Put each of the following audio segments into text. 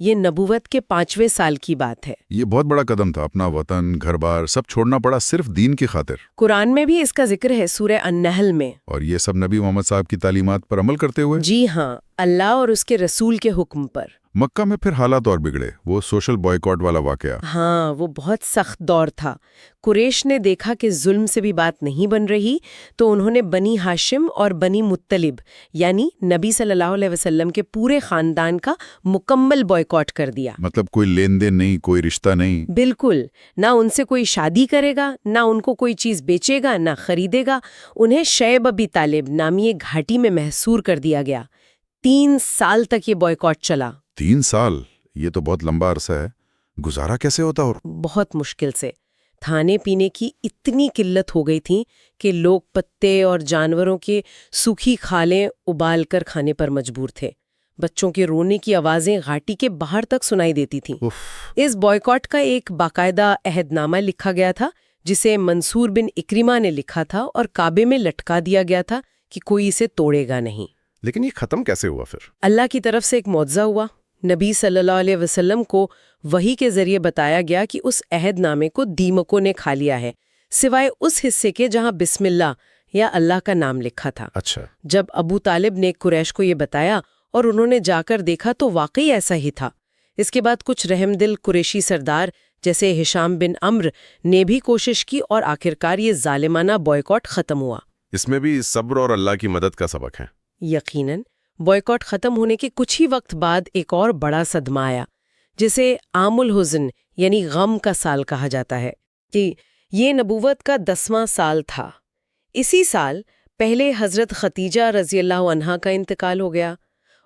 یہ نبوت کے 5ویں سال کی بات ہے۔ یہ بہت بڑا قدم تھا، اپنا وطن گھر بار سب چھوڑنا پڑا صرف دین کی خاطر۔ قرآن میں بھی اس کا ذکر ہے سورہ النحل میں۔ اور یہ سب نبی محمد صاحب کی تعلیمات پر عمل کرتے ہوئے؟ جی ہاں، اللہ اور اس کے رسول کے حکم پر۔ مکہ میں پھر حالات اور بگڑے، وہ سوشل بائیکاٹ والا واقعہ۔ ہاں، وہ بہت سخت دور تھا۔ قریش نے دیکھا کہ ظلم سے بھی بات نہیں بن رہی، تو انہوں نے بنی ہاشم اور بنی مطلب یعنی نبی صلی اللہ علیہ وسلم کے پورے خاندان کا مکمل بائیکاٹ کر دیا۔ مطلب کوئی لین دین نہیں، کوئی رشتہ نہیں؟ بالکل، نہ ان سے کوئی شادی کرے گا، نہ ان کو کوئی چیز بیچے گا، نہ خریدے گا۔ انہیں شعیب ابی طالب نامی ایک گھاٹی میں محصور کر دیا گیا۔ 3 سال تک یہ بائیکاٹ چلا۔ 3 سال؟ یہ تو بہت لمبا عرصہ ہے، گزارا کیسے ہوتا؟ اور بہت مشکل سے۔ کھانے پینے کی اتنی قلت ہو گئی تھی کہ لوگ پتے اور جانوروں کے سوکھی کھالیں ابال کر کھانے پر مجبور تھے۔ بچوں کے رونے کی آوازیں گھاٹی کے باہر تک سنائی دیتی تھیں۔ اس بائیکاٹ کا ایک باقاعدہ عہد نامہ لکھا گیا تھا، جسے منصور بن اکرمہ نے لکھا تھا اور کعبے میں لٹکا دیا گیا تھا کہ کوئی اسے توڑے گا نہیں۔ لیکن یہ ختم کیسے ہوا پھر؟ اللہ کی طرف سے ایک معجزہ ہوا۔ نبی صلی اللہ علیہ وسلم کو وحی کے ذریعے بتایا گیا کہ اس عہد نامے کو دیمکوں نے کھا لیا ہے، سوائے اس حصے کے جہاں بسم اللہ یا اللہ کا نام لکھا تھا۔ اچھا۔ جب ابو طالب نے قریش کو یہ بتایا اور انہوں نے جا کر دیکھا تو واقعی ایسا ہی تھا۔ اس کے بعد کچھ رحم دل قریشی سردار جیسے ہشام بن عمرو نے بھی کوشش کی اور آخرکار یہ ظالمانہ بائیکاٹ ختم ہوا۔ اس میں بھی صبر اور اللہ کی مدد کا سبق ہے۔ یقیناً بائیکاٹ ختم ہونے کے کچھ ہی وقت بعد ایک اور بڑا صدمہ آیا، جسے عام الحزن یعنی غم کا سال کہا جاتا ہے، کہ یہ نبوت کا 10واں سال تھا۔ اسی سال پہلے حضرت ختیجہ رضی اللہ عنہا کا انتقال ہو گیا۔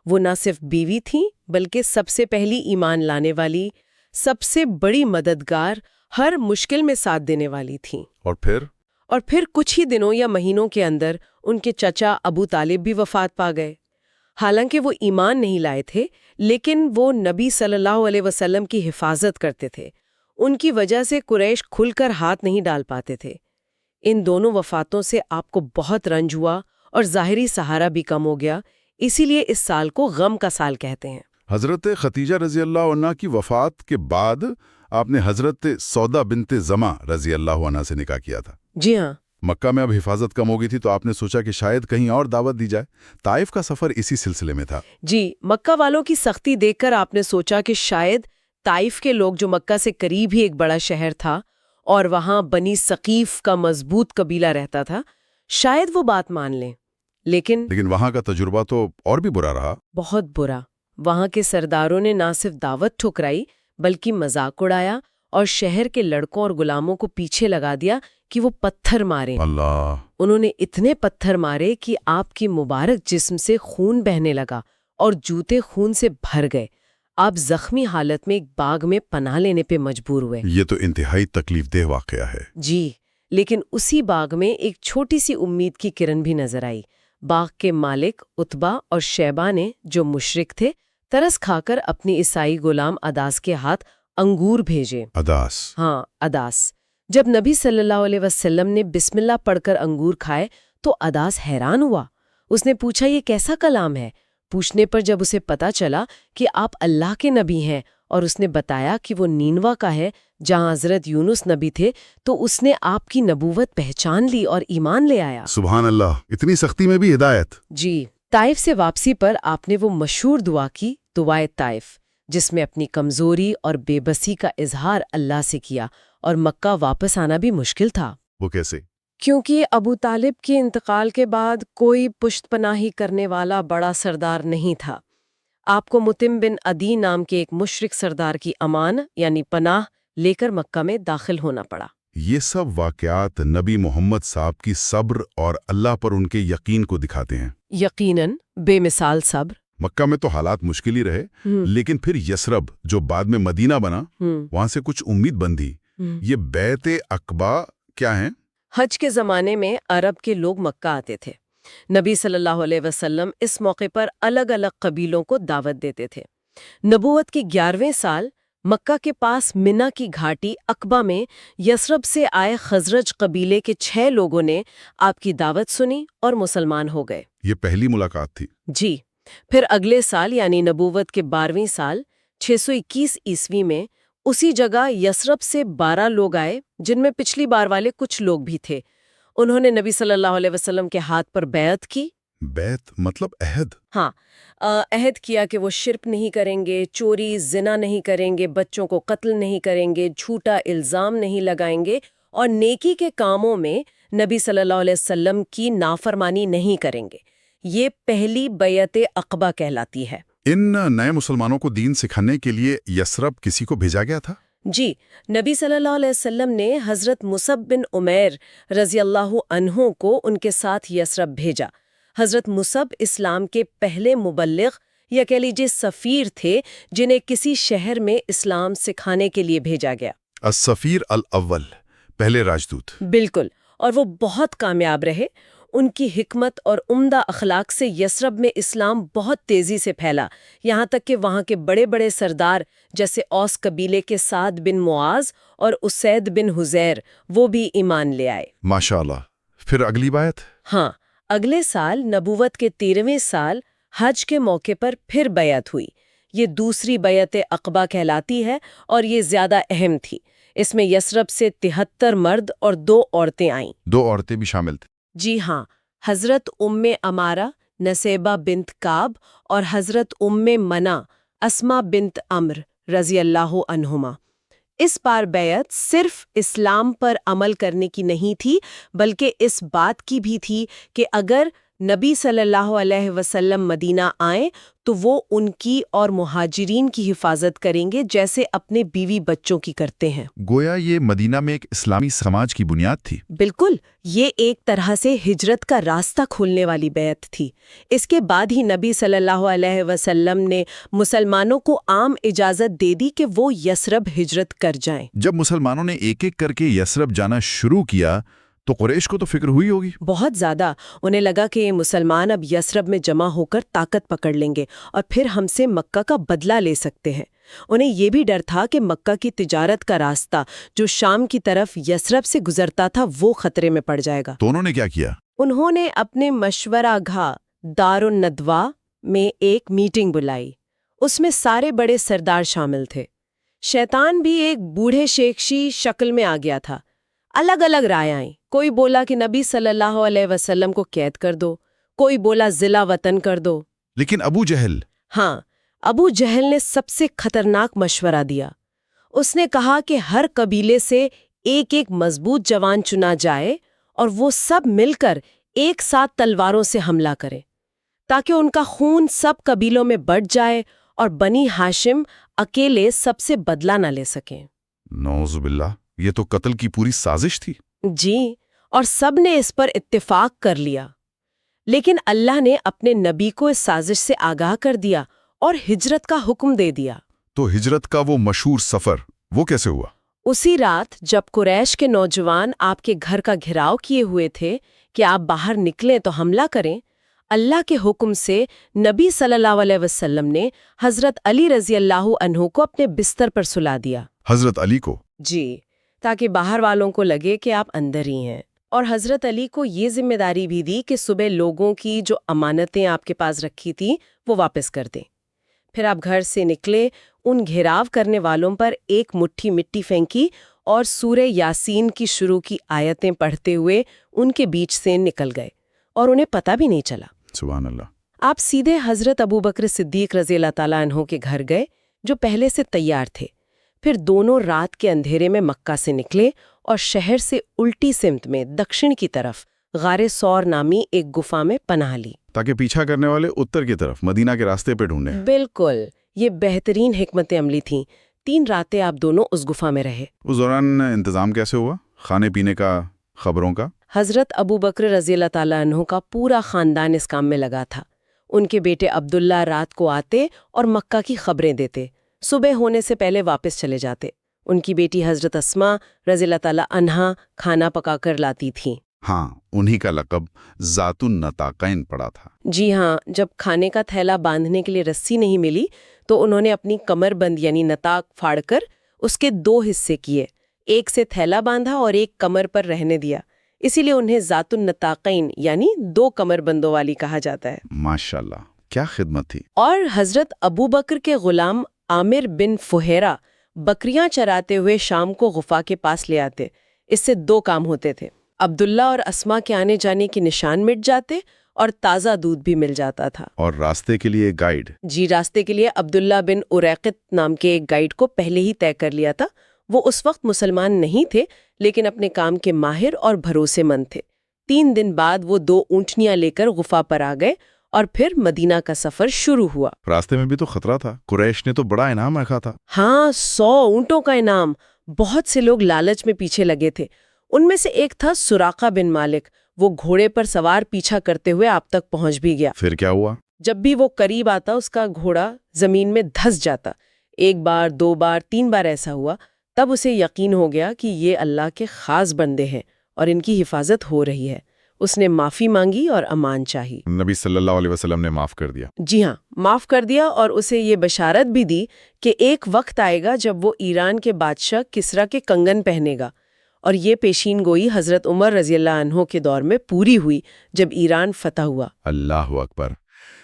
وہ نہ صرف بیوی تھیں بلکہ سب سے پہلی ایمان لانے والی، سب سے بڑی مددگار، ہر مشکل میں ساتھ دینے والی تھیں۔ اور پھر کچھ ہی دنوں یا مہینوں کے اندر ان کے چچا ابو طالب بھی وفات پا گئے۔ حالانکہ وہ ایمان نہیں لائے تھے، لیکن وہ نبی صلی اللہ علیہ وسلم کی حفاظت کرتے تھے۔ ان کی وجہ سے قریش کھل کر ہاتھ نہیں ڈال پاتے تھے۔ ان دونوں وفاتوں سے آپ کو بہت رنج ہوا اور ظاہری سہارا بھی کم ہو گیا، اسی لیے اس سال کو غم کا سال کہتے ہیں۔ حضرت ختیجہ رضی اللہ عنہ کی وفات کے بعد آپ نے حضرت سودا بنت زمع رضی اللہ عنہ سے نکاح کیا تھا۔ جی ہاں۔ مکہ میں اب حفاظت کم ہو گئی تھی تو آپ نے سوچا کہ شاید کہیں اور دعوت دی جائے۔ طائف کا سفر اسی سلسلے میں تھا۔ جی، مکہ والوں کی سختی دیکھ کر آپ نے سوچا کہ شاید طائف کے لوگ، جو مکہ سے قریب ہی ایک بڑا شہر تھا اور وہاں بنی ثقیف کا مضبوط قبیلہ رہتا تھا، شاید وہ بات مان لیں۔ لیکن وہاں کا تجربہ تو اور بھی برا رہا۔ بہت برا۔ وہاں کے سرداروں نے نہ صرف دعوت ٹھکرائی بلکہ مذاق اڑایا اور شہر کے لڑکوں اور غلاموں کو پیچھے لگا دیا کہ وہ پتھر ماریں۔ اللہ! انہوں نے اتنے پتھر مارے کہ آپ کی مبارک جسم سے خون بہنے لگا اور جوتے خون سے بھر گئے۔ آپ زخمی حالت میں ایک باغ میں پناہ لینے پہ مجبور ہوئے۔ یہ تو انتہائی تکلیف دہ واقعہ ہے۔ جی، لیکن اسی باغ میں ایک چھوٹی سی امید کی کرن بھی نظر آئی۔ باغ کے مالک عتبہ اور شیبہ نے، جو مشرک تھے، ترس کھا کر اپنی عیسائی غلام اداس کے ہاتھ انگور بھیجے۔ اداس؟ ہاں، اداس۔ جب نبی صلی اللہ علیہ وسلم نے بسم اللہ پڑھ کر انگور کھائے تو اداس حیران ہوا۔ اس نے پوچھا، یہ کیسا کلام ہے؟ پوچھنے پر جب اسے پتا چلا کہ آپ اللہ کے نبی ہیں اور اس نے بتایا کہ وہ نینوا کا ہے جہاں حضرت یونس نبی تھے، تو اس نے آپ کی نبوت پہچان لی اور ایمان لے آیا۔ سبحان اللہ! اتنی سختی میں بھی ہدایت! جی، طائف سے واپسی پر آپ نے وہ مشہور دعا کی، دعائے طائف، جس میں اپنی کمزوری اور بے بسی کا اظہار اللہ سے کیا، اور مکہ واپس آنا بھی مشکل تھا۔ وہ کیسے؟ کیونکہ ابو طالب کے انتقال کے بعد کوئی پشت پناہی کرنے والا بڑا سردار نہیں تھا۔ آپ کو متم بن عدی نام کے ایک مشرک سردار کی امان یعنی پناہ لے کر مکہ میں داخل ہونا پڑا۔ یہ سب واقعات نبی محمد صاحب کی صبر اور اللہ پر ان کے یقین کو دکھاتے ہیں۔ یقیناً بے مثال صبر۔ مکہ میں تو حالات مشکل ہی رہے، لیکن پھر یثرب جو بعد میں مدینہ بنا، وہاں سے کچھ امید بندھی۔ یہ بیعت عقبہ کیا ہیں؟ حج کے زمانے میں عرب کے لوگ مکہ آتے تھے۔ نبی صلی اللہ علیہ وسلم اس موقع پر الگ الگ قبیلوں کو دعوت دیتے تھے۔ نبوت کے 11ویں سال مکہ کے پاس منا کی گھاٹی عقبہ میں یثرب سے آئے خزرج قبیلے کے 6 لوگوں نے آپ کی دعوت سنی اور مسلمان ہو گئے۔ یہ پہلی ملاقات تھی؟ جی۔ پھر اگلے سال یعنی نبوت کے 12ویں سال 621 عیسوی میں اسی جگہ یثرب سے 12 لوگ آئے جن میں پچھلی بار والے کچھ لوگ بھی تھے۔ انہوں نے نبی صلی اللہ علیہ وسلم کے ہاتھ پر بیعت کی۔ بیعت مطلب عہد؟ ہاں، عہد کیا کہ وہ شرک نہیں کریں گے، چوری زنا نہیں کریں گے، بچوں کو قتل نہیں کریں گے، جھوٹا الزام نہیں لگائیں گے اور نیکی کے کاموں میں نبی صلی اللہ علیہ وسلم کی نافرمانی نہیں کریں گے۔ یہ پہلی بیعت عقبہ کہلاتی ہے۔ ان نئے مسلمانوں کو دین سکھانے کے لیے یثرب کسی کو بھیجا گیا تھا؟ جی، نبی صلی اللہ علیہ وسلم نے حضرت مصعب بن عمیر رضی اللہ عنہ کو ان کے ساتھ یثرب بھیجا۔ حضرت مصعب اسلام کے پہلے مبلغ یا کہہ لیجیے سفیر تھے جنہیں کسی شہر میں اسلام سکھانے کے لیے بھیجا گیا۔ السفیر الاول، پہلے راجدوت۔ بالکل، اور وہ بہت کامیاب رہے۔ ان کی حکمت اور عمدہ اخلاق سے یثرب میں اسلام بہت تیزی سے پھیلا، یہاں تک کہ وہاں کے بڑے بڑے سردار جیسے اوس قبیلے کے سعد بن معاذ اور اسید بن حذیر وہ بھی ایمان لے آئے۔ ماشاءاللہ۔ پھر اگلی بیعت؟ ہاں، اگلے سال نبوت کے 13ویں سال حج کے موقع پر پھر بیعت ہوئی۔ یہ دوسری بیعت عقبہ کہلاتی ہے اور یہ زیادہ اہم تھی۔ اس میں یثرب سے 73 مرد اور 2 عورتیں آئیں۔ 2 عورتیں بھی شامل تھیں؟ جی ہاں، حضرت ام امارہ نسیبہ بنت کعب اور حضرت ام منع اسما بنت عمر رضی اللہ عنہما۔ اس بار بیعت صرف اسلام پر عمل کرنے کی نہیں تھی بلکہ اس بات کی بھی تھی کہ اگر نبی صلی اللہ علیہ وسلم مدینہ آئیں تو وہ ان کی اور مہاجرین کی حفاظت کریں گے جیسے اپنے بیوی بچوں کی کرتے ہیں۔ گویا یہ مدینہ میں ایک اسلامی سماج کی بنیاد تھی۔ بالکل، یہ ایک طرح سے ہجرت کا راستہ کھولنے والی بیعت تھی۔ اس کے بعد ہی نبی صلی اللہ علیہ وسلم نے مسلمانوں کو عام اجازت دے دی کہ وہ یثرب ہجرت کر جائیں۔ جب مسلمانوں نے ایک ایک کر کے یثرب جانا شروع کیا تو قریش کو تو فکر ہوئی ہوگی؟ بہت زیادہ۔ انہیں لگا کہ یہ مسلمان اب یثرب میں جمع ہو کر طاقت پکڑ لیں گے اور پھر ہم سے مکہ کا بدلہ لے سکتے ہیں۔ انہیں یہ بھی ڈر تھا کہ مکہ کی تجارت کا راستہ جو شام کی طرف یثرب سے گزرتا تھا وہ خطرے میں پڑ جائے گا۔ تو انہوں نے کیا کیا؟ انہوں نے اپنے مشورہ گاہ دار الندوہ میں ایک میٹنگ بلائی۔ اس میں سارے بڑے سردار شامل تھے۔ شیطان بھی ایک بوڑھے شیخشی شکل میں آ گیا تھا۔ الگ الگ رائے آئیں۔ کوئی بولا کہ نبی صلی اللہ علیہ وسلم کو قید کر دو، کوئی بولا ضلع وطن کر دو۔ لیکن ابو جہل؟ ہاں، ابو جہل نے سب سے خطرناک مشورہ دیا۔ اس نے کہا کہ ہر قبیلے سے ایک ایک مضبوط جوان چنا جائے اور وہ سب مل کر ایک ساتھ تلواروں سے حملہ کریں تاکہ ان کا خون سب قبیلوں میں بڑھ جائے اور بنی ہاشم اکیلے سب سے بدلہ نہ لے سکیں۔ نعوذ باللہ، یہ تو قتل کی پوری سازش تھی۔ جی، اور سب نے اس پر اتفاق کر لیا، لیکن اللہ نے اپنے نبی کو اس سازش سے آگاہ کر دیا اور ہجرت کا حکم دے دیا۔ تو ہجرت کا وہ مشہور سفر وہ کیسے ہوا؟ اسی رات جب قریش کے نوجوان آپ کے گھر کا گھیراؤ کیے ہوئے تھے کہ آپ باہر نکلیں تو حملہ کریں، اللہ کے حکم سے نبی صلی اللہ علیہ وسلم نے حضرت علی رضی اللہ عنہ کو اپنے بستر پر سلا دیا۔ حضرت علی کو؟ جی، تاکہ باہر والوں کو لگے کہ آپ اندر ہی ہیں، اور حضرت علی کو یہ ذمہ داری بھی دی کہ صبح لوگوں کی جو امانتیں آپ کے پاس رکھی تھیں وہ واپس کر دیں۔ پھر آپ گھر سے نکلے، ان گھیراو کرنے والوں پر ایک مٹھی مٹی پھینکی اور سورہ یاسین کی شروع کی آیتیں پڑھتے ہوئے ان کے بیچ سے نکل گئے اور انہیں پتہ بھی نہیں چلا۔ سبحان اللہ۔ آپ سیدھے حضرت ابوبکر صدیق رضی اللہ تعالیٰ عنہ کے گھر گئے جو پہلے سے تیار تھے۔ پھر دونوں رات کے اندھیرے میں مکہ سے نکلے اور شہر سے الٹی سمت میں دکشن کی طرف غار سور نامی ایک گفا میں پناہ لی، تاکہ پیچھا کرنے والے اتر کی طرف مدینہ کے راستے پہ ڈھونڈیں۔ بالکل، یہ بہترین حکمت عملی تھیں۔ 3 راتیں آپ دونوں اس گفا میں رہے۔ اس دوران انتظام کیسے ہوا؟ کھانے پینے کا، خبروں کا؟ حضرت ابوبکر رضی اللہ تعالیٰ عنہ کا پورا خاندان اس کام میں لگا تھا۔ ان کے بیٹے عبداللہ رات کو آتے اور مکہ کی خبریں دیتے، صبح ہونے سے پہلے واپس چلے جاتے۔ ان کی بیٹی حضرت اسما رضی اللہ تعالیٰ عنہا کھانا پکا کر لاتی تھیں۔ ہاں، انہی کا لقب ذات النطاقین پڑا تھا۔ جی ہاں، جب کھانے کا تھیلا باندھنے کے لیے رسی نہیں ملی تو انہوں نے اپنی کمر بند یعنی نطاق پھاڑ کر اس کے 2 حصے کیے، ایک سے تھیلا باندھا اور ایک کمر پر رہنے دیا۔ اسی لیے انہیں ذات النطاقین یعنی 2 کمر بندوں والی کہا جاتا ہے۔ ماشاءاللہ، کیا خدمت تھی۔ اور حضرت ابوبکر کے غلام عامر بن فہیرہ بکریاں چراتے ہوئے شام کو غفا کے پاس لے آتے۔ اس سے 2 کام ہوتے تھے، عبداللہ اور اسما کے آنے جانے کے نشان مٹ جاتے اور تازہ دودھ بھی مل جاتا تھا۔ اور راستے کے لیے گائیڈ؟ جی، راستے کے لیے عبداللہ بن اریقط نام کے ایک گائیڈ کو پہلے ہی طے کر لیا تھا۔ وہ اس وقت مسلمان نہیں تھے، لیکن اپنے کام کے ماہر اور بھروسے مند تھے۔ 3 دن بعد وہ 2 اونٹنیاں لے کر غفا پر آ گئے اور پھر مدینہ کا سفر شروع ہوا۔ راستے میں بھی تو خطرہ تھا، قریش نے تو بڑا انعام رکھا تھا۔ ہاں، 100 اونٹوں کا انعام۔ بہت سے لوگ لالچ میں پیچھے لگے تھے۔ ان میں سے ایک تھا سراقہ بن مالک۔ وہ گھوڑے پر سوار پیچھا کرتے ہوئے آپ تک پہنچ بھی گیا۔ پھر کیا ہوا؟ جب بھی وہ قریب آتا اس کا گھوڑا زمین میں دھس جاتا۔ 1 بار 2 بار 3 بار ایسا ہوا، تب اسے یقین ہو گیا کہ یہ اللہ کے خاص بندے ہیں اور ان کی حفاظت ہو رہی ہے۔ اس نے معافی مانگی اور امان چاہی۔ نبی صلی اللہ علیہ وسلم نے معاف کر دیا؟ جی ہاں، معاف کر دیا، اور اسے یہ بشارت بھی دی کہ ایک وقت آئے گا جب وہ ایران کے بادشاہ کسرا کے کنگن پہنے گا، اور یہ پیشین گوئی حضرت عمر رضی اللہ عنہ کے دور میں پوری ہوئی جب ایران فتح ہوا۔ اللہ اکبر!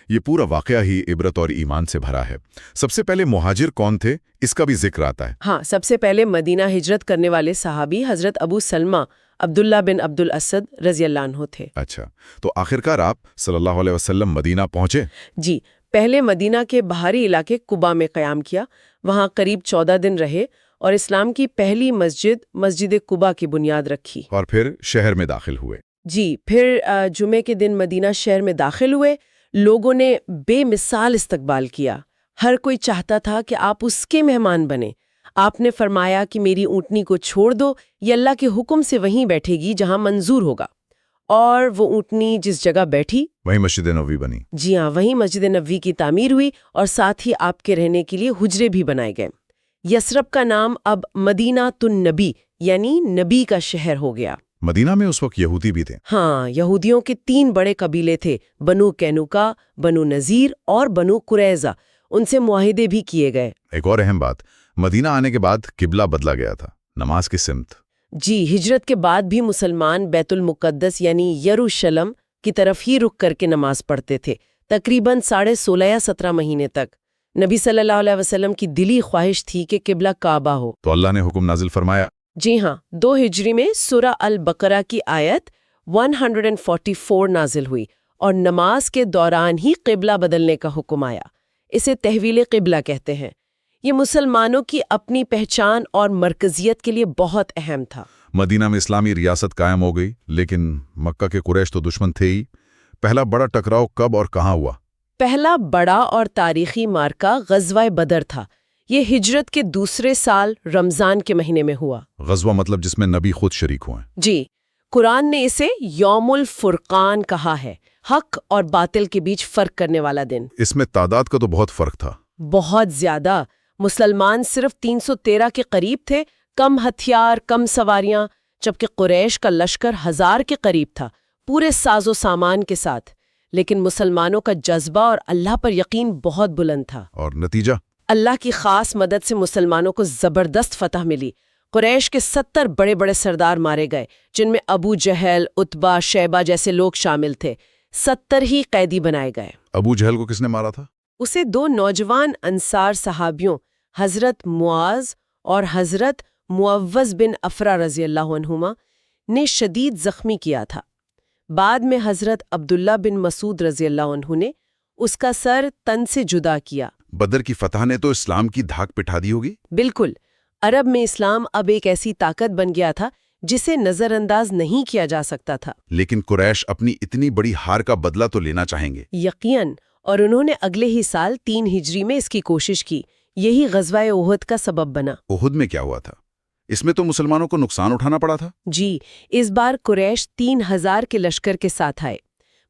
یہ پورا واقعہ ہی عبرت اور ایمان سے بھرا ہے۔ سب سے پہلے مہاجر کون تھے، اس کا بھی ذکر آتا ہے۔ ہاں، سب سے پہلے مدینہ ہجرت کرنے والے صحابی حضرت ابو سلمہ عبداللہ بن عبد الاسد رضی اللہ عنہ تھے۔ اچھا، تو آخرکار آپ صلی اللہ علیہ وسلم مدینہ پہنچے؟ جی، پہلے مدینہ کے باہری علاقے قباء میں قیام کیا۔ وہاں قریب 14 دن رہے اور اسلام کی پہلی مسجد قباء کی بنیاد رکھی۔ اور پھر شہر میں داخل ہوئے؟ جی، پھر جمعے کے دن مدینہ شہر میں داخل ہوئے۔ لوگوں نے بے مثال استقبال کیا۔ ہر کوئی چاہتا تھا کہ آپ اس کے مہمان بنیں۔ آپ نے فرمایا کہ میری اونٹنی کو چھوڑ دو، یہ اللہ کے حکم سے وہیں بیٹھے گی جہاں منظور ہوگا۔ اور وہ اونٹنی جس جگہ بیٹھی وہیں مسجد نبوی بنی؟ جی ہاں، وہیں مسجد نبوی کی تعمیر ہوئی اور ساتھ ہی آپ کے رہنے کے لیے حجرے بھی بنائے گئے۔ یثرب کا نام اب مدینہ النبی یعنی نبی کا شہر ہو گیا۔ مدینہ میں اس وقت یہودی بھی تھے؟ ہاں، یہودیوں کے 3 بڑے قبیلے تھے، بنو قینقاع، بنو نذیر اور بنو قریظہ۔ ان سے معاہدے بھی کیے گئے۔ ایک اور اہم بات، مدینہ آنے کے بعد قبلہ بدلا گیا تھا، نماز کی سمت۔ جی، ہجرت کے بعد بھی مسلمان بیت المقدس یعنی یروشلم کی طرف ہی رخ کر کے نماز پڑھتے تھے، تقریباً 16.5 یا 17 مہینے تک۔ نبی صلی اللہ علیہ وسلم کی دلی خواہش تھی کہ قبلہ کعبہ ہو، تو اللہ نے حکم نازل فرمایا؟ جی ہاں، 2 ہجری میں سورہ البقرہ کی آیت 144 نازل ہوئی اور نماز کے دوران ہی قبلہ بدلنے کا حکم آیا۔ اسے تحویل قبلہ کہتے ہیں۔ یہ مسلمانوں کی اپنی پہچان اور مرکزیت کے لیے بہت اہم تھا۔ مدینہ میں اسلامی ریاست قائم ہو گئی، لیکن مکہ کے قریش تو دشمن تھے ہی۔ پہلا بڑا ٹکراؤ کب اور کہاں ہوا؟ پہلا بڑا اور تاریخی مارکہ غزوہ بدر تھا۔ یہ ہجرت کے دوسرے سال رمضان کے مہینے میں ہوا۔ غزوہ مطلب جس میں نبی خود شریک ہوئے؟ جی، قرآن نے اسے یوم الفرقان کہا ہے، حق اور باطل کے بیچ فرق کرنے والا دن۔ اس میں تعداد کا تو بہت فرق تھا۔ بہت زیادہ۔ مسلمان صرف 313 کے قریب تھے، کم ہتھیار، کم سواریاں، جبکہ قریش کا لشکر 1000 کے قریب تھا، پورے ساز و سامان کے ساتھ۔ لیکن مسلمانوں کا جذبہ اور اللہ پر یقین بہت بلند تھا۔ اور نتیجہ؟ اللہ کی خاص مدد سے مسلمانوں کو زبردست فتح ملی۔ قریش کے 70 بڑے بڑے سردار مارے گئے، جن میں ابو جہل، عتبہ، شیبہ جیسے لوگ شامل تھے۔ 70 ہی قیدی بنائے گئے۔ ابو جہل کو کس نے مارا تھا؟ اسے 2 نوجوان انصار صحابیوں حضرت معاذ اور حضرت معوذ بن افرا رضی اللہ عنہما نے شدید زخمی کیا تھا۔ بعد میں حضرت عبداللہ بن مسعود رضی اللہ عنہ نے اس کا سر تن سے جدا کیا۔ بدر کی فتح نے تو اسلام کی دھاک پٹھا دی ہوگی؟ بالکل، عرب میں اسلام اب ایک ایسی طاقت بن گیا تھا جسے نظر انداز نہیں کیا جا سکتا تھا۔ لیکن قریش اپنی اتنی بڑی ہار کا بدلہ تو لینا چاہیں گے؟ یقیناً، اور انہوں نے اگلے ہی سال 3 ہجری میں اس کی کوشش کی۔ یہی غزوہ احد کا سبب بنا۔ احد میں کیا ہوا تھا؟ اس میں تو مسلمانوں کو نقصان اٹھانا پڑا تھا۔ جی، اس بار قریش 3000 کے لشکر کے ساتھ آئے۔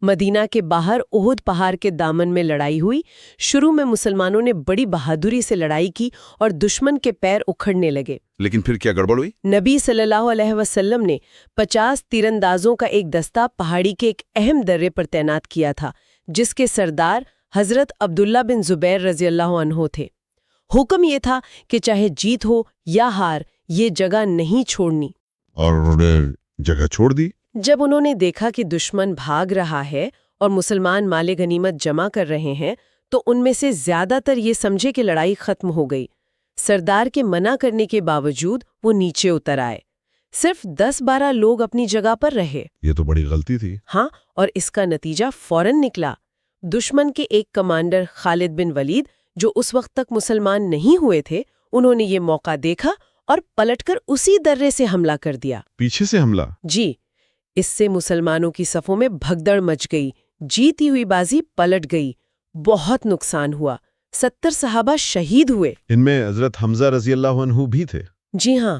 مدینہ کے باہر احد پہاڑ کے دامن میں لڑائی ہوئی۔ شروع میں مسلمانوں نے بڑی بہادری سے لڑائی کی اور دشمن کے پیر اکھڑنے لگے۔ لیکن پھر کیا گڑبڑ ہوئی؟ نبی صلی اللہ علیہ وسلم نے 50 تیراندازوں کا ایک دستہ پہاڑی کے ایک اہم درے پر تعینات کیا تھا، جس کے سردار حضرت عبداللہ بن زبیر رضی اللہ عنہ تھے۔ حکم یہ تھا کہ چاہے جیت ہو یا ہار، یہ جگہ نہیں چھوڑنی۔ اور انہوں نے جگہ چھوڑ دی؟ جب انہوں نے دیکھا کہ دشمن بھاگ رہا ہے اور مسلمان مال غنیمت جمع کر رہے ہیں تو ان میں سے زیادہ تر یہ سمجھے کہ لڑائی ختم ہو گئی۔ سردار کے منع کرنے کے باوجود وہ نیچے اتر آئے۔ صرف 10-12 لوگ اپنی جگہ پر رہے۔ یہ تو بڑی غلطی تھی۔ ہاں، اور اس کا نتیجہ فوراً نکلا۔ دشمن کے ایک کمانڈر خالد بن ولید، جو اس وقت تک مسلمان نہیں ہوئے تھے، انہوں نے یہ موقع دیکھا اور پلٹ کر اسی درے سے حملہ کر دیا۔ پیچھے سے حملہ؟ جی، اس سے مسلمانوں کی صفوں میں بھگدڑ مچ گئی، جیتی ہوئی بازی پلٹ گئی، بہت نقصان ہوا، 70 صحابہ شہید ہوئے۔ ان میں حضرت حمزہ رضی اللہ عنہ بھی تھے؟ جی ہاں،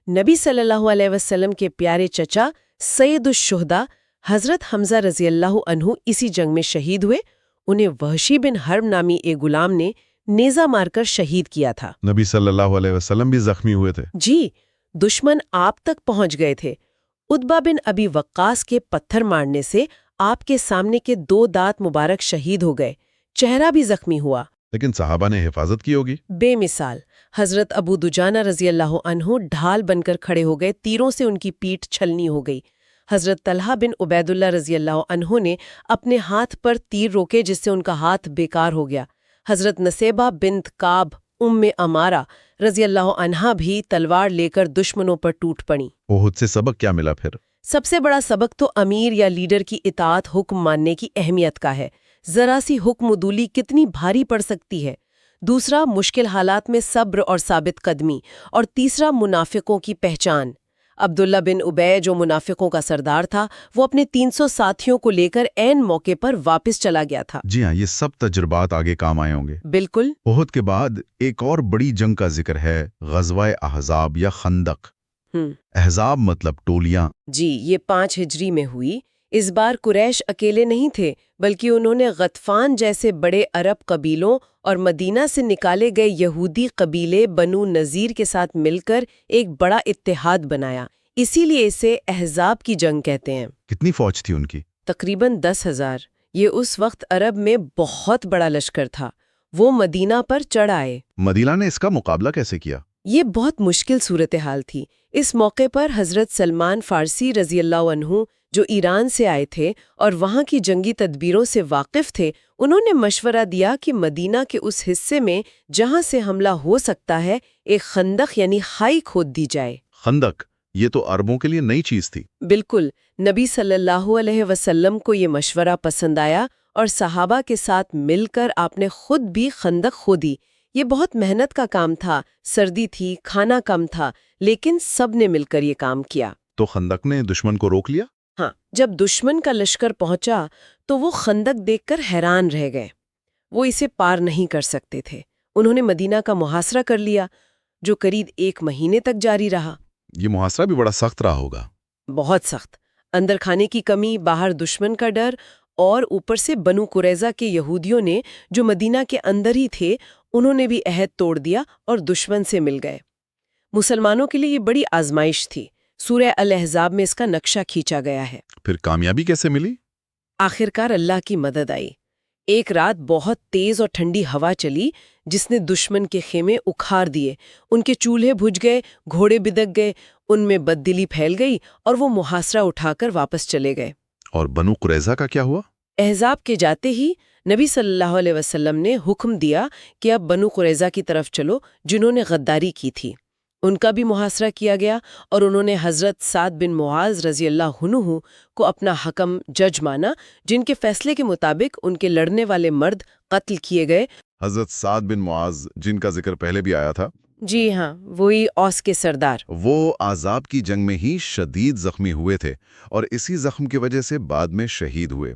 نبی صلی اللہ علیہ وسلم کے پیارے چچا سید الشہداء حضرت حمزہ رضی اللہ عنہ اسی جنگ میں شہید ہوئے۔ انہیں وحشی بن حرب نامی ایک غلام نے نیزہ مار کر شہید کیا تھا۔ نبی صلی اللہ علیہ وسلم بھی زخمی ہوئے تھے؟ جی، دشمن آپ تک پہنچ گئے تھے۔ عتبہ بن ابی وقاص کے پتھر مارنے سے آپ کے سامنے کے 2 دانت مبارک شہید ہو گئے، چہرہ بھی زخمی ہوا۔ لیکن صحابہ نے حفاظت کی ہوگی؟ بے مثال۔ حضرت ابو دجانہ رضی اللہ عنہ ڈھال بن کر کھڑے ہو گئے، تیروں سے ان کی پیٹھ چھلنی ہو گئی۔ حضرت طلحہ بن عبید اللہ رضی اللہ عنہ نے اپنے ہاتھ پر تیر روکے، جس سے ان کا ہاتھ بیکار ہو گیا۔ حضرت نسیبہ بنت کعب ام امارہ رضی اللہ عنہا بھی تلوار لے کر دشمنوں پر ٹوٹ پڑیں۔ احد سے سبق کیا ملا پھر؟ سب سے بڑا سبق تو امیر یا لیڈر کی اطاعت، حکم ماننے کی اہمیت کا ہے۔ ذرا سی حکم عدولی کتنی بھاری پڑ سکتی ہے۔ دوسرا، مشکل حالات میں صبر اور ثابت قدمی۔ اور تیسرا، منافقوں کی پہچان۔ عبداللہ بن ابی، جو منافقوں کا سردار تھا، وہ اپنے 300 ساتھیوں کو لے کر عین موقع پر واپس چلا گیا تھا۔ جی ہاں، یہ سب تجربات آگے کام آئے ہوں گے۔ بالکل۔ احد کے بعد ایک اور بڑی جنگ کا ذکر ہے، غزوہ احزاب یا خندق۔ احزاب مطلب ٹولیاں۔ جی، یہ 5 ہجری میں ہوئی۔ اس بار قریش اکیلے نہیں تھے، بلکہ انہوں نے غطفان جیسے بڑے عرب قبیلوں اور مدینہ سے نکالے گئے یہودی قبیلے بنو نذیر کے ساتھ مل کر ایک بڑا اتحاد بنایا۔ اسی لیے اسے احزاب کی جنگ کہتے ہیں۔ کتنی فوج تھی ان کی؟ تقریباً 10,000۔ یہ اس وقت عرب میں بہت بڑا لشکر تھا۔ وہ مدینہ پر چڑھ آئے۔ مدینہ نے اس کا مقابلہ کیسے کیا؟ یہ بہت مشکل صورتحال تھی۔ اس موقع پر حضرت سلمان فارسی رضی اللہ عنہ، جو ایران سے آئے تھے اور وہاں کی جنگی تدبیروں سے واقف تھے، انہوں نے مشورہ دیا کہ مدینہ کے اس حصے میں جہاں سے حملہ ہو سکتا ہے، ایک خندق یعنی خائی کھود دی جائے۔ خندق، یہ تو عربوں کے لیے نئی چیز تھی۔ بالکل۔ نبی صلی اللہ علیہ وسلم کو یہ مشورہ پسند آیا اور صحابہ کے ساتھ مل کر آپ نے خود بھی خندق کھودی۔ یہ بہت محنت کا کام تھا، سردی تھی، کھانا کم تھا، لیکن سب نے مل کر یہ کام کیا۔ تو خندق نے دشمن کو روک لیا؟ ہاں، جب دشمن کا لشکر پہنچا تو وہ خندق دیکھ کر حیران رہ گئے۔ وہ اسے پار نہیں کر سکتے تھے۔ انہوں نے مدینہ کا محاصرہ کر لیا، جو قریب 1 مہینے تک جاری رہا۔ یہ محاصرہ بھی بڑا سخت رہا ہوگا۔ بہت سخت۔ اندر کھانے کی کمی، باہر دشمن کا ڈر، اور اوپر سے بنو قریظہ کے یہودیوں نے، جو مدینہ کے اندر ہی تھے، انہوں نے بھی عہد توڑ دیا اور دشمن سے مل گئے۔ مسلمانوں کے لیے یہ بڑی آزمائش تھی۔ سورہ الاحزاب میں اس کا نقشہ کھینچا گیا ہے۔ پھر کامیابی کیسے ملی؟ آخرکار اللہ کی مدد آئی۔ ایک رات بہت تیز اور ٹھنڈی ہوا چلی، جس نے دشمن کے خیمے اکھاڑ دیے، ان کے چولہے بجھ گئے، گھوڑے بدک گئے، ان میں بددلی پھیل گئی اور وہ محاصرہ اٹھا کر واپس چلے گئے۔ اور بنو قریظہ کا کیا ہوا؟ احزاب کے جاتے ہی نبی صلی اللہ علیہ وسلم نے حکم دیا کہ اب بنو قریظہ کی طرف چلو، جنہوں نے غداری کی تھی۔ ان کا بھی محاصرہ کیا گیا اور انہوں نے حضرت سعد بن معاذ رضی اللہ عنہ کو اپنا حکم جج مانا، جن کے فیصلے کے مطابق ان کے لڑنے والے مرد قتل کیے گئے۔ حضرت سعد بن معاذ، جن کا ذکر پہلے بھی آیا تھا؟ جی ہاں، وہی اوس کے سردار۔ وہ احزاب کی جنگ میں ہی شدید زخمی ہوئے تھے اور اسی زخم کی وجہ سے بعد میں شہید ہوئے۔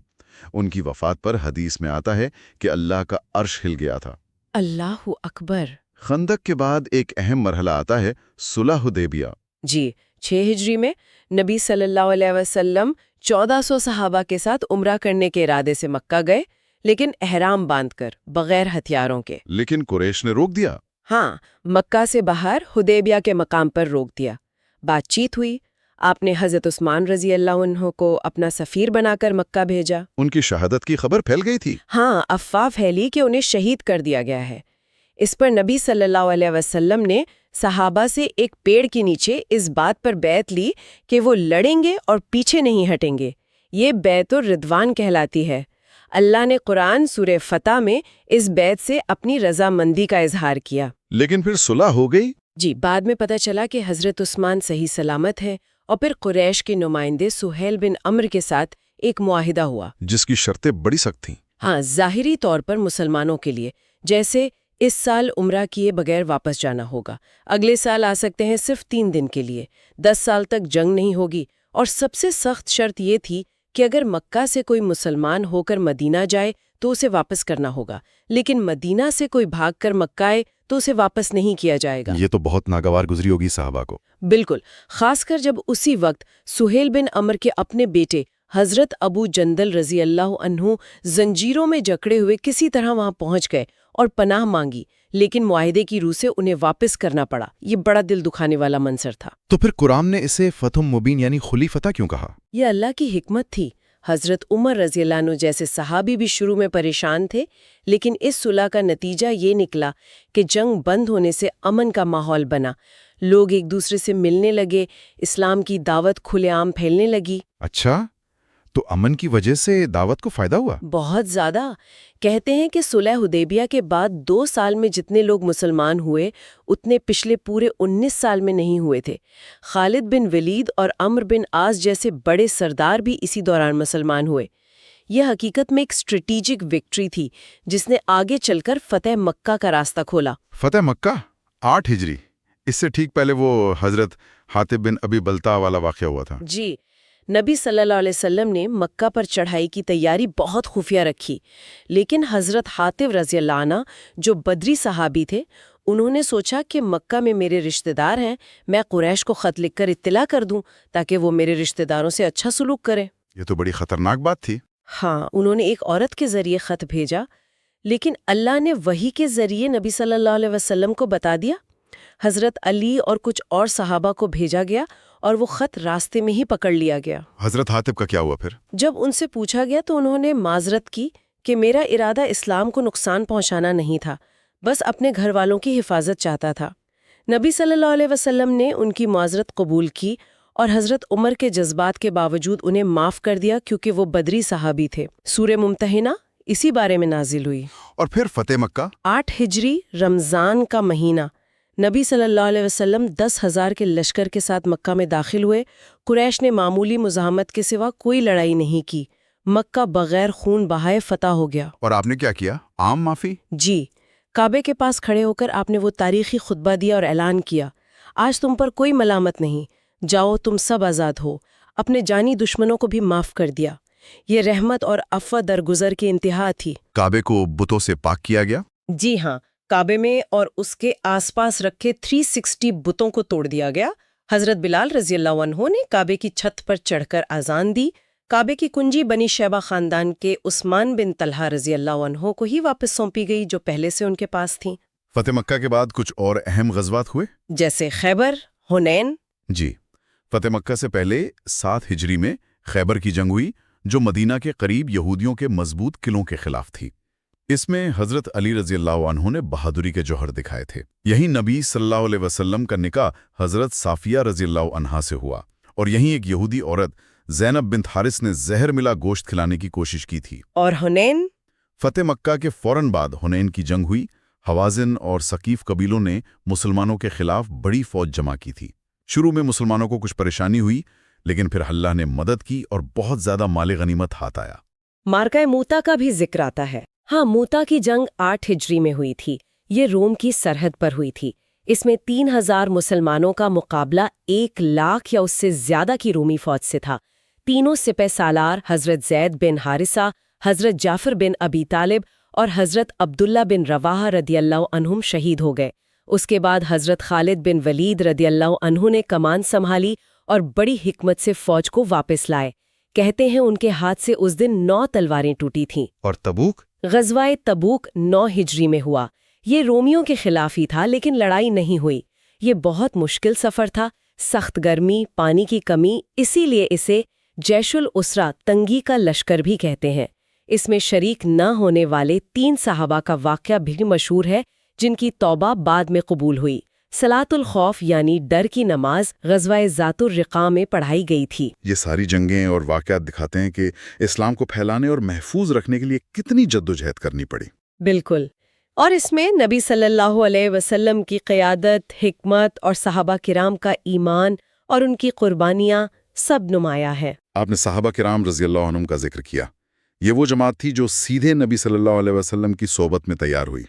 ان کی وفات پر حدیث میں آتا ہے کہ اللہ کا عرش ہل گیا تھا۔ اللہ اکبر۔ خندق کے بعد ایک اہم مرحلہ آتا ہے صلح حدیبیہ۔ جی، 6 ہجری میں نبی صلی اللہ علیہ وسلم 1400 صحابہ کے ساتھ عمرہ کرنے کے ارادے سے مکہ گئے، لیکن احرام باندھ کر، بغیر ہتھیاروں کے۔ لیکن قریش نے روک دیا۔ ہاں، مکہ سے باہر حدیبیہ کے مقام پر روک دیا۔ بات چیت ہوئی، آپ نے حضرت عثمان رضی اللہ عنہ کو اپنا سفیر بنا کر مکہ بھیجا۔ ان کی شہادت کی خبر پھیل گئی تھی۔ ہاں، افواہ پھیلی کہ انہیں شہید کر دیا گیا ہے۔ اس پر نبی صلی اللہ علیہ وسلم نے صحابہ سے ایک پیڑ کے نیچے اس بات پر بیعت لی کہ وہ لڑیں گے اور پیچھے نہیں ہٹیں گے۔ یہ بیعت الرضوان کہلاتی ہے۔ اللہ نے قرآن سورہ فتح میں اس بیعت سے اپنی رضامندی کا اظہار کیا۔ لیکن پھر صلح ہو گئی؟ جی، بعد میں پتہ چلا کہ حضرت عثمان صحیح سلامت ہے، اور پھر قریش کے نمائندے سہیل بن عمرو کے ساتھ ایک معاہدہ ہوا، جس کی شرطیں بڑی سخت تھیں۔ ہاں، ظاہری طور پر مسلمانوں کے لیے، جیسے اس سال عمرہ کیے بغیر واپس جانا ہوگا، اگلے سال آ سکتے ہیں صرف 3 دن کے لیے، 10 سال تک جنگ نہیں ہوگی، اور سب سے سخت شرط یہ تھی کہ اگر مکہ سے کوئی مسلمان ہو کر مدینہ جائے تو اسے واپس کرنا ہوگا، لیکن مدینہ سے کوئی بھاگ کر مکہ آئے تو اسے واپس نہیں کیا جائے گا۔ یہ تو بہت ناگوار گزری ہوگی صحابہ کو۔ بالکل، خاص کر جب اسی وقت سہیل بن عمرو کے اپنے بیٹے حضرت ابو جندل رضی اللہ عنہ زنجیروں میں جکڑے ہوئے کسی طرح وہاں پہنچ گئے اور پناہ مانگی، لیکن معاہدے کی روح سے انہیں واپس کرنا پڑا۔ یہ بڑا دل دکھانے والا منظر تھا۔ تو پھر قرآن نے اسے فتح مبین یعنی کھلی فتح کیوں کہا؟ یہ اللہ کی حکمت تھی۔ حضرت عمر رضی اللہ عنہ جیسے صحابی بھی شروع میں پریشان تھے، لیکن اس صلح کا نتیجہ یہ نکلا کہ جنگ بند ہونے سے امن کا ماحول بنا، لوگ ایک دوسرے سے ملنے لگے، اسلام کی دعوت کھلے عام پھیلنے لگی۔ اچھا، تو امن کی وجہ سے دعوت کو فائدہ ہوا؟ بہت زیادہ۔ کہتے ہیں کہ صلح حدیبیہ کے بعد 2 سال میں جتنے لوگ مسلمان ہوئے اتنے پچھلے پورے 19 سال میں نہیں ہوئے تھے۔ خالد بن ولید اور عمرو بن عاص جیسے بڑے سردار بھی اسی دوران مسلمان ہوئے۔ یہ حقیقت میں ایک اسٹریٹیجک وکٹری تھی جس نے آگے چل کر فتح مکہ کا راستہ کھولا۔ فتح مکہ 8 ہجری، اس سے ٹھیک پہلے وہ حضرت حاطب بن ابی بلتع والا واقعہ ہوا تھا۔ جی، نبی صلی اللہ علیہ وسلم نے مکہ پر چڑھائی کی تیاری بہت خفیہ رکھی، لیکن حضرت حاطب رضی اللہ عنہ جو بدری صحابی تھے، انہوں نے سوچا کہ مکہ میں میرے رشتہ دار ہیں، میں قریش کو خط لکھ کر اطلاع کر دوں تاکہ وہ میرے رشتہ داروں سے اچھا سلوک کریں۔ یہ تو بڑی خطرناک بات تھی۔ ہاں، انہوں نے ایک عورت کے ذریعے خط بھیجا، لیکن اللہ نے وحی کے ذریعے نبی صلی اللہ علیہ وسلم کو بتا دیا۔ حضرت علی اور کچھ اور صحابہ کو بھیجا گیا اور وہ خط راستے میں ہی پکڑ لیا گیا۔ حضرت حاطب کا کیا ہوا پھر؟ جب ان سے پوچھا گیا تو انہوں نے معذرت کی کہ میرا ارادہ اسلام کو نقصان پہنچانا نہیں تھا، بس اپنے گھر والوں کی حفاظت چاہتا تھا۔ نبی صلی اللہ علیہ وسلم نے ان کی معذرت قبول کی اور حضرت عمر کے جذبات کے باوجود انہیں معاف کر دیا کیونکہ وہ بدری صحابی تھے۔ سورہ ممتحنہ اسی بارے میں نازل ہوئی۔ اور پھر فتح مکہ 8 ہجری رمضان کا مہینہ، نبی صلی اللہ علیہ وسلم 10,000 کے لشکر کے ساتھ مکہ میں داخل ہوئے۔ قریش نے معمولی مزاحمت کے سوا کوئی لڑائی نہیں کی، مکہ بغیر خون بہائے فتح ہو گیا۔ اور آپ نے کیا کیا؟ عام معافی؟ جی، کعبے کے پاس کھڑے ہو کر آپ نے وہ تاریخی خطبہ دیا اور اعلان کیا، آج تم پر کوئی ملامت نہیں، جاؤ تم سب آزاد ہو۔ اپنے جانی دشمنوں کو بھی معاف کر دیا۔ یہ رحمت اور عفو درگزر کی انتہا تھی۔ کعبے کو بتوں سے پاک کیا گیا؟ جی ہاں، کعبے میں اور اس کے آس پاس رکھے 360 بتوں کو توڑ دیا گیا۔ حضرت بلال رضی اللہ عنہ نے کعبے کی چھت پر چڑھ کر اذان دی۔ کعبے کی کنجی بنی شیبہ خاندان کے عثمان بن طلحہ رضی اللہ عنہ کو ہی واپس سونپی گئی جو پہلے سے ان کے پاس تھیں۔ فتح مکہ کے بعد کچھ اور اہم غزوات ہوئے؟ جیسے خیبر، حنین۔ جی، فتح مکہ سے پہلے 7 ہجری میں خیبر کی جنگ ہوئی جو مدینہ کے قریب یہودیوں کے مضبوط قلعوں کے خلاف تھی۔ اس میں حضرت علی رضی اللہ عنہ نے بہادری کے جوہر دکھائے تھے۔ یہیں نبی صلی اللہ علیہ وسلم کا نکاح حضرت صافیہ رضی اللہ عنہا سے ہوا، اور یہیں ایک یہودی عورت زینب بنت حارث نے زہر ملا گوشت کھلانے کی کوشش کی تھی۔ اور حنین؟ فتح مکہ کے فوراً بعد حنین کی جنگ ہوئی۔ حوازن اور ثقیف قبیلوں نے مسلمانوں کے خلاف بڑی فوج جمع کی تھی۔ شروع میں مسلمانوں کو کچھ پریشانی ہوئی، لیکن پھر اللہ نے مدد کی اور بہت زیادہ مال غنیمت ہاتھ آیا۔ مارکہ موتا کا بھی ذکر آتا ہے۔ ہاں، موتا کی جنگ 8 ہجری میں ہوئی تھی۔ یہ روم کی سرحد پر ہوئی تھی۔ اس میں 3000 مسلمانوں کا مقابلہ 1 لاکھ یا اس سے زیادہ کی رومی فوج سے تھا۔ تینوں سپہ سالار حضرت زید بن حارثہ، حضرت جعفر بن ابی طالب اور حضرت عبداللہ بن رواحہ رضی اللہ عنہم شہید ہو گئے۔ اس کے بعد حضرت خالد بن ولید رضی اللہ عنہ نے کمان سنبھالی اور بڑی حکمت سے فوج کو واپس لائے۔ کہتے ہیں ان کے ہاتھ سے اس دن 9 تلواریں ٹوٹی تھیں۔ اور تبوک؟ غزوہ تبوک 9 ہجری میں ہوا۔ یہ رومیوں کے خلاف ہی تھا، لیکن لڑائی نہیں ہوئی۔ یہ بہت مشکل سفر تھا، سخت گرمی، پانی کی کمی، اسی لیے اسے جیش الاسرہ، تنگی کا لشکر بھی کہتے ہیں۔ اس میں شریک نہ ہونے والے 3 صحابہ کا واقعہ بھی مشہور ہے جن کی توبہ بعد میں قبول ہوئی۔ صلاۃ الخوف یعنی ڈر کی نماز غزوہ ذات الرقاع میں پڑھائی گئی تھی۔ یہ ساری جنگیں اور واقعات دکھاتے ہیں کہ اسلام کو پھیلانے اور محفوظ رکھنے کے لیے کتنی جدوجہد کرنی پڑی۔ بالکل، اور اس میں نبی صلی اللہ علیہ وسلم کی قیادت، حکمت اور صحابہ کرام کا ایمان اور ان کی قربانیاں سب نمایاں ہیں۔ آپ نے صحابہ کرام رضی اللہ عنہم کا ذکر کیا۔ یہ وہ جماعت تھی جو سیدھے نبی صلی اللہ علیہ وسلم کی صحبت میں تیار ہوئی۔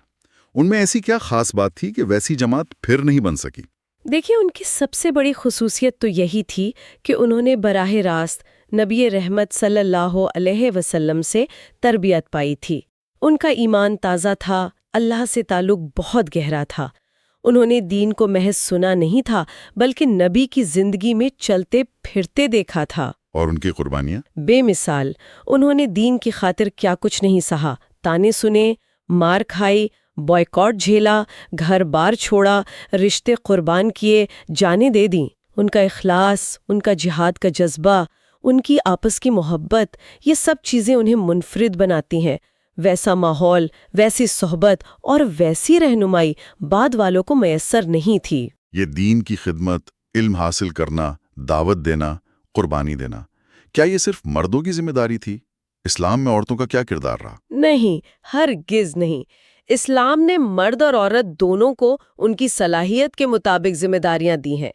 ان میں ایسی کیا خاص بات تھی کہ ویسی جماعت پھر نہیں بن سکی؟ دیکھیں، ان کی سب سے بڑی خصوصیت تو یہی تھی کہ انہوں نے براہ راست نبی رحمت صلی اللہ علیہ وسلم سے تربیت پائی تھی۔ ان کا ایمان تازہ تھا، اللہ سے تعلق بہت گہرا تھا۔ انہوں نے دین کو محض سنا نہیں تھا بلکہ نبی کی زندگی میں چلتے پھرتے دیکھا تھا۔ اور ان کی قربانیاں؟ بے مثال، انہوں نے دین کی خاطر کیا کچھ نہیں سہا، تانے سنے، مار کھائی، بوائیکاٹ جھیلا، گھر بار چھوڑا، رشتے قربان کیے، جانیں دے دیں۔ ان کا اخلاص، ان کا جہاد کا جذبہ، ان کی آپس کی محبت، یہ سب چیزیں انہیں منفرد بناتی ہیں۔ ویسا ماحول، ویسی صحبت اور ویسی رہنمائی بعد والوں کو میسر نہیں تھی۔ یہ دین کی خدمت، علم حاصل کرنا، دعوت دینا، قربانی دینا، کیا یہ صرف مردوں کی ذمہ داری تھی؟ اسلام میں عورتوں کا کیا کردار رہا؟ نہیں، ہرگز نہیں۔ اسلام نے مرد اور عورت دونوں کو ان کی صلاحیت کے مطابق ذمہ داریاں دی ہیں۔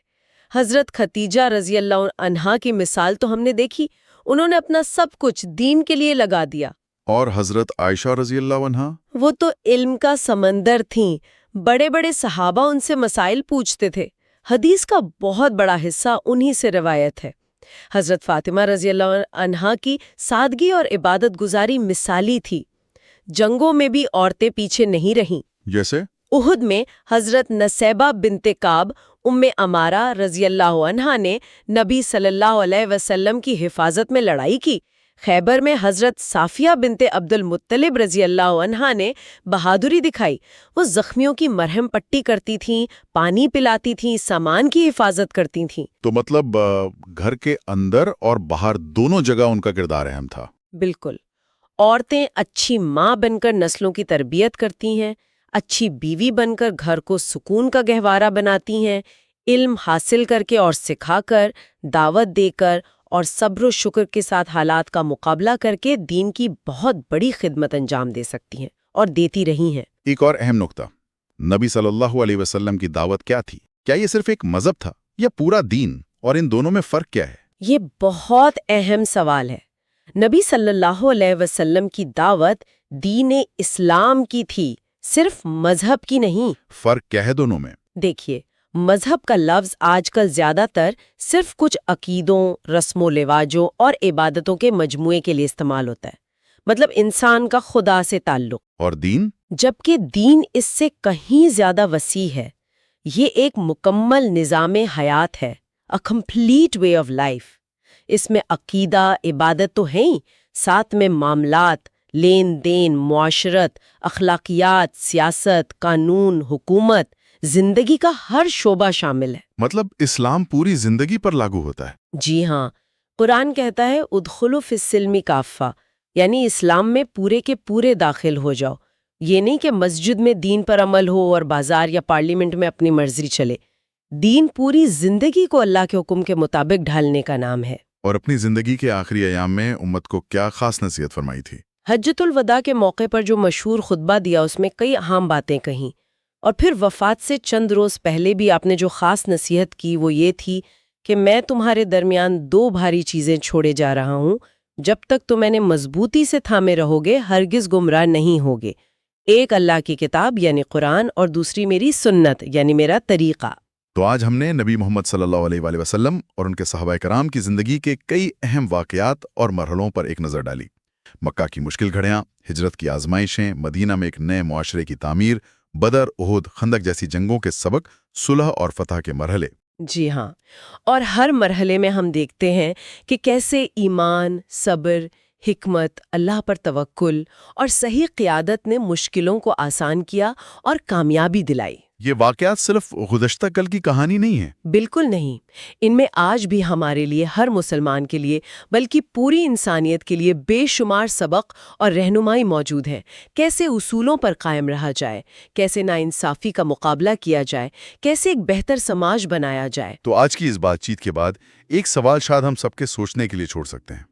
حضرت خدیجہ رضی اللہ عنہا کی مثال تو ہم نے دیکھی، انہوں نے اپنا سب کچھ دین کے لیے لگا دیا۔ اور حضرت عائشہ رضی اللہ عنہا؟ وہ تو علم کا سمندر تھیں، بڑے بڑے صحابہ ان سے مسائل پوچھتے تھے۔ حدیث کا بہت بڑا حصہ انہی سے روایت ہے۔ حضرت فاطمہ رضی اللہ عنہا کی سادگی اور عبادت گزاری مثالی تھی۔ جنگوں میں بھی عورتیں پیچھے نہیں رہیں۔ جیسے احد میں حضرت نسیبہ بنت کعب ام عمارہ رضی اللہ عنہا نے نبی صلی اللہ علیہ وسلم کی حفاظت میں لڑائی کی۔ خیبر میں حضرت صافیہ بنت عبد المطلب رضی اللہ عنہا نے بہادری دکھائی۔ وہ زخمیوں کی مرہم پٹی کرتی تھیں، پانی پلاتی تھیں، سامان کی حفاظت کرتی تھیں۔ تو مطلب گھر کے اندر اور باہر دونوں جگہ ان کا کردار اہم تھا۔ بالکل۔ عورتیں اچھی ماں بن کر نسلوں کی تربیت کرتی ہیں، اچھی بیوی بن کر گھر کو سکون کا گہوارہ بناتی ہیں، علم حاصل کر کے اور سکھا کر، دعوت دے کر اور صبر و شکر کے ساتھ حالات کا مقابلہ کر کے دین کی بہت بڑی خدمت انجام دے سکتی ہیں اور دیتی رہی ہیں۔ ایک اور اہم نقطہ، نبی صلی اللہ علیہ وسلم کی دعوت کیا تھی؟ کیا یہ صرف ایک مذہب تھا یا پورا دین؟ اور ان دونوں میں فرق کیا ہے؟ یہ بہت اہم سوال ہے۔ نبی صلی اللہ علیہ وسلم کی دعوت دین اسلام کی تھی، صرف مذہب کی نہیں۔ فرق کیا ہے دونوں میں؟ دیکھیے، مذہب کا لفظ آج کل زیادہ تر صرف کچھ عقیدوں، رسم و رواجوں اور عبادتوں کے مجموعے کے لیے استعمال ہوتا ہے، مطلب انسان کا خدا سے تعلق۔ اور دین؟ جبکہ دین اس سے کہیں زیادہ وسیع ہے۔ یہ ایک مکمل نظام حیات ہے، a complete way of life۔ اس میں عقیدہ، عبادت تو ہیں ہی، ساتھ میں معاملات، لین دین، معاشرت، اخلاقیات، سیاست، قانون، حکومت، زندگی کا ہر شعبہ شامل ہے۔ مطلب اسلام پوری زندگی پر لاگو ہوتا ہے؟ جی ہاں، قرآن کہتا ہے ادخلوا فی السلم کافہ، یعنی اسلام میں پورے کے پورے داخل ہو جاؤ۔ یہ نہیں کہ مسجد میں دین پر عمل ہو اور بازار یا پارلیمنٹ میں اپنی مرضی چلے۔ دین پوری زندگی کو اللہ کے حکم کے مطابق ڈھالنے کا نام ہے۔ اور اپنی زندگی کے آخری ایام میں امت کو کیا خاص نصیحت فرمائی تھی؟ حجۃ الوداع کے موقع پر جو مشہور خطبہ دیا، اس میں کئی اہم باتیں کہیں، اور پھر وفات سے چند روز پہلے بھی آپ نے جو خاص نصیحت کی وہ یہ تھی کہ میں تمہارے درمیان دو بھاری چیزیں چھوڑے جا رہا ہوں، جب تک تم انہیں مضبوطی سے تھامے رہو گے ہرگز گمراہ نہیں ہوگے۔ ایک اللہ کی کتاب یعنی قرآن، اور دوسری میری سنت یعنی میرا طریقہ۔ تو آج ہم نے نبی محمد صلی اللہ علیہ وآلہ وسلم اور ان کے صحابہ کرام کی زندگی کے کئی اہم واقعات اور مرحلوں پر ایک نظر ڈالی۔ مکہ کی مشکل گھڑیاں، ہجرت کی آزمائشیں، مدینہ میں ایک نئے معاشرے کی تعمیر، بدر، احد، خندق جیسی جنگوں کے سبق، صلح اور فتح کے مرحلے۔ جی ہاں، اور ہر مرحلے میں ہم دیکھتے ہیں کہ کیسے ایمان، صبر، حکمت، اللہ پر توکل اور صحیح قیادت نے مشکلوں کو آسان کیا اور کامیابی دلائی۔ یہ واقعات صرف گزشتہ کل کی کہانی نہیں ہے۔ بالکل نہیں، ان میں آج بھی ہمارے لیے، ہر مسلمان کے لیے، بلکہ پوری انسانیت کے لیے بے شمار سبق اور رہنمائی موجود ہے۔ کیسے اصولوں پر قائم رہا جائے، کیسے ناانصافی کا مقابلہ کیا جائے، کیسے ایک بہتر سماج بنایا جائے۔ تو آج کی اس بات چیت کے بعد ایک سوال شاید ہم سب کے سوچنے کے لیے چھوڑ سکتے ہیں۔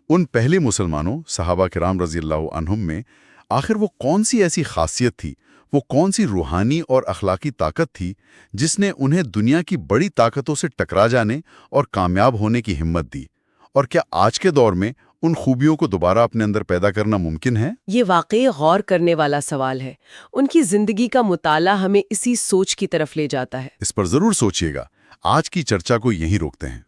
ان پہلے مسلمانوں، صحابہ کرام رضی اللہ عنہم میں آخر وہ کون سی ایسی خاصیت تھی، وہ کون سی روحانی اور اخلاقی طاقت تھی جس نے انہیں دنیا کی بڑی طاقتوں سے ٹکرا جانے اور کامیاب ہونے کی ہمت دی؟ اور کیا آج کے دور میں ان خوبیوں کو دوبارہ اپنے اندر پیدا کرنا ممکن ہے؟ یہ واقعی غور کرنے والا سوال ہے۔ ان کی زندگی کا مطالعہ ہمیں اسی سوچ کی طرف لے جاتا ہے۔ اس پر ضرور سوچیے گا۔ آج کی چرچا کو یہیں روکتے ہیں۔